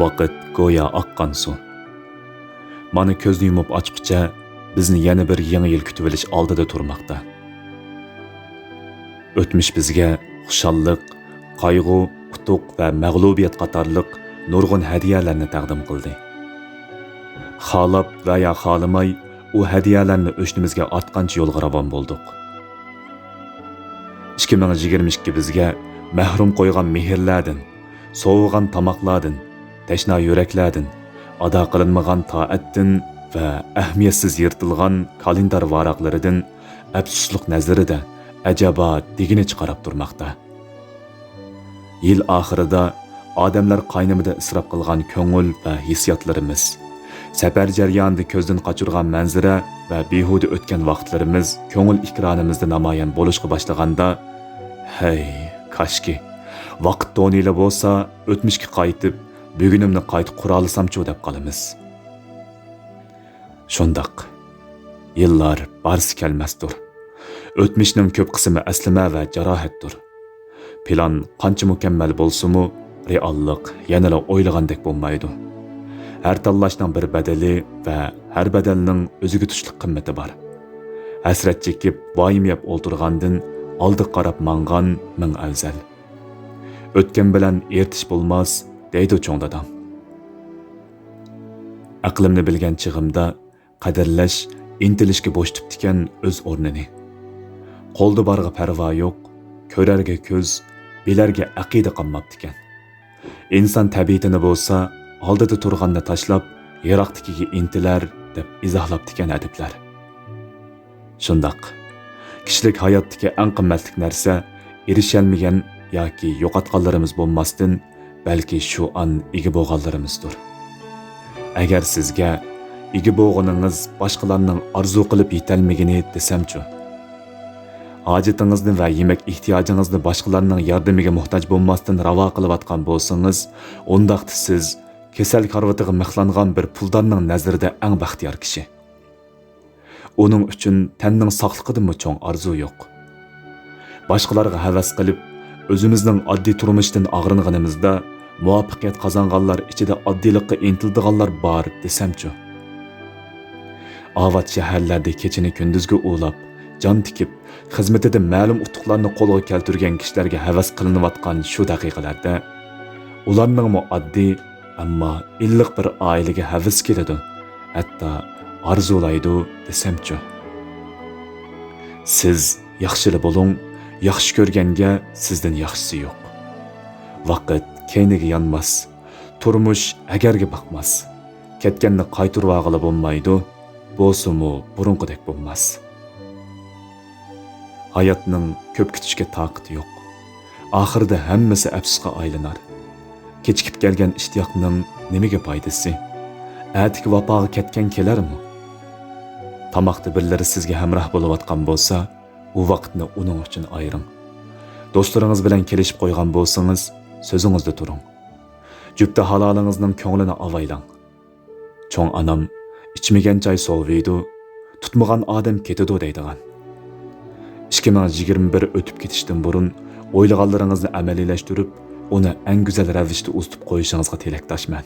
Vaqt go'yo oqqan suv. Mana ko'zni yumib ochqicha bizni yana bir yangi yil kutib olish oldida turmoqda. O'tmish bizga xushalliq, qayg'u, qutuq va mag'lubiyat qatorliq nurg'un hadiyalarni taqdim qildi. Xolab va ya xolamay u hadiyalarni o'shnimizga ortqancha yo'lga ravon bo'ldik. 2022 bizga mahrum qo'ygan mehrlardan, sovugan tomoqlardan, tashna yuraklardan, ado qilinmagan toatdan va ahamiyatsiz yirtilgan kalendar varaqlaridan afsusliq nazarida ajaba degini chiqarib turmoqda. Yil oxirida odamlar qaynimida isrof qilgan ko'ngil va hissiyotlarimiz, safar jarayonida ko'zdan qochirgan manzara va behuda o'tgan vaqtlarimiz ko'ngil ikronimizda namoyon bo'lishga boshlaganda, hey, kashki vaqt to'nila bo'lsa, o'tmishga qaytib, bugunimni qayta qura olsamchu deb qolamiz. Shundoq yillar barsi kelmasdir. O'tmishning ko'p qismi aslama va jarohatdir. Plan qancha mukammal bo'lsa-mu, reallik yanada o'ylagandek bo'lmaydi. Har tanlashning bir badali va har badalning o'ziga tushlik qimmati bor. Hasrat chekib, vayim yeb o'ltirgandan oldi qarab mangan ming afzal. O'tgan bilan ertish bo'lmas, deydi cho'ng dadam. Aqlimni bilgan chig'imda qadrlash, intilishga bo'sh tutgan o'z o'rnini. Qo'lda borga parvo yo'q, ko'rarga ko'z, bilarga aqida qolmabdi ekan. Inson tabiatini bo'lsa, oldida turganni tashlab, yiroqdikiga intilar deb izohlabdi ekan adiblar. Shundoq, kishilik hayotdagi eng qimmatli narsa erishalmagan yoki yo'qotganlarimiz bo'lmasdan, balki shu an ega bo'lganlarimizdir. Agar sizga ega bo'lganingiz boshqalarning orzu qilib yetolmagani desamchu, hojatingizni va yemak ehtiyojingizni boshqalarning yordamiga muhtoj bo'lmasdan ravo qilayotgan bo'lsangiz, undaqda siz kasal karvatiga mixlangan bir puldorning nazarida eng baxtiyor kishi. Uning uchun tanning sog'ligidanmi cho'ng orzu yo'q. Boshqalarga havas qilib, o'zimizning oddiy turmushdan og'ringanimizda muvaffaqiyat qozonganlar ichida oddiylikqa intildiganlar bor desamchu. Avat shaharlarda kechini kunduzga ulab, jon tikib, xizmatida ma'lum utuqlarni qo'lga keltirgan kishilarga havas qilinayotgan shu daqiqalarda ularning oddiy ammo illiq bir oilaga havas keladi, hatto orzulaydi desamchu. Siz yaxshili bo'ling, yaxshi ko'rganga sizdan yaxshisi yo'q. Vaqt keyniga yonmas, turmush agarga baqmas. Ketganni qaytarib olg'ili bo'lmaydi, bo'lsa-mu burunqidek bo'lmas. Hayotning ko'p kutishga toqati yo'q. Oxirida hammasi afsusga aylanar. Kechikib kelgan ishtiyoqning nimaga foydasi? Atigi vafoga ketgan kelarmi? Tamoqda birlari sizga hamroh bo'layotgan bo'lsa, u vaqtni uning uchun ayring. Do'stlaringiz bilan kelishib qo'ygan bo'lsangiz, so'zingizda turing. Jupta halolingizning ko'nglini avaylang. Cho'ng anam ichmagan choy soviydi, tutmagan odam ketadi deydigan. 2021 o'tib ketishdan burun o'ylaganlaringizni amaliylashtirib, uni eng go'zal ravishda ustib qo'yishingizga tilakdoshman.